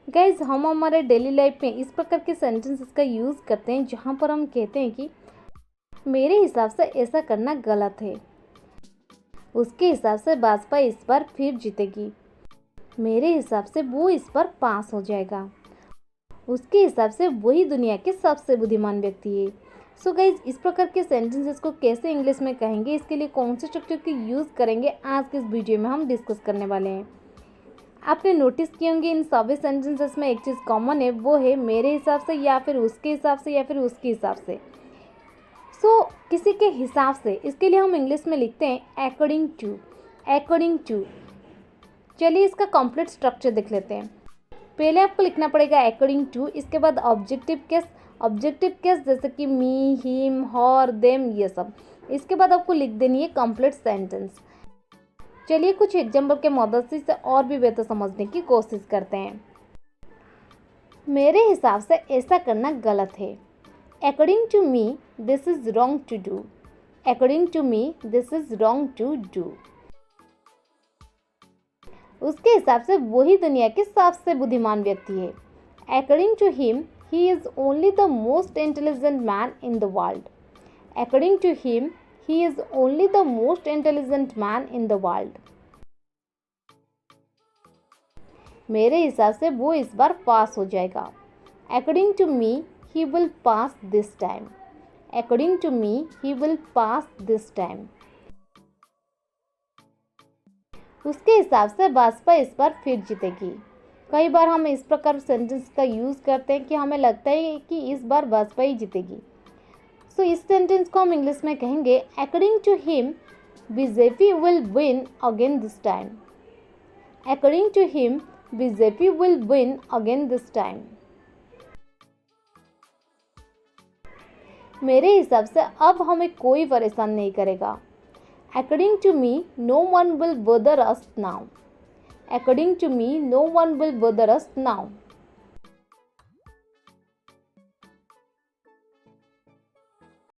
Guys हम हमारे daily life में इस प्रकार के सेंटेंसेस का यूज़ करते हैं जहाँ पर हम कहते हैं कि मेरे हिसाब से ऐसा करना गलत है, उसके हिसाब से भाजपा इस बार फिर जीतेगी, मेरे हिसाब से वो इस बार पास हो जाएगा, उसके हिसाब से वही दुनिया के सबसे बुद्धिमान व्यक्ति है। सो गाइज इस प्रकार के सेंटेंसेस को कैसे इंग्लिश में कहेंगे, इसके लिए कौन से स्ट्रक्चर के यूज़ करेंगे, आज के इस वीडियो में हम डिस्कस करने वाले हैं। आपने नोटिस किए होंगे इन सभी सेंटेंसेस में एक चीज़ कॉमन है, वो है मेरे हिसाब से या फिर उसके हिसाब से या फिर उसके हिसाब से। सो किसी के हिसाब से, इसके लिए हम इंग्लिश में लिखते हैं अकॉर्डिंग टू। अकॉर्डिंग टू, चलिए इसका कंप्लीट स्ट्रक्चर देख लेते हैं। पहले आपको लिखना पड़ेगा अकॉर्डिंग टू, इसके बाद ऑब्जेक्टिव केस। ऑब्जेक्टिव केस जैसे कि मी, हिम, हर, देम, ये सब। इसके बाद आपको लिख देनी है कंप्लीट सेंटेंस। चलिए कुछ एग्जाम्पल के मदद से इसे और भी बेहतर समझने की कोशिश करते हैं। मेरे हिसाब से ऐसा करना गलत है। According to me this is wrong to do. According to me this is wrong to do. उसके हिसाब से वही दुनिया के सबसे बुद्धिमान व्यक्ति है। According to him he is only the most intelligent man in the world. According to him he is only the most intelligent man in the world. मेरे हिसाब से वो इस बार पास हो जाएगा। According to me, he will pass this time. According to me, he will pass this time. उसके हिसाब से भाजपा इस बार फिर जीतेगी। कई बार हम इस प्रकार सेंटेंस का यूज़ करते हैं कि हमें लगता है कि इस बार भाजपा ही जीतेगी। सो इस सेंटेंस को हम इंग्लिश में कहेंगे according to him BJP will win again this time. According to him BJP will win again this time. मेरे हिसाब से अब हमें कोई परेशान नहीं करेगा। According to me no one will bother us now. According to me no one will bother us now.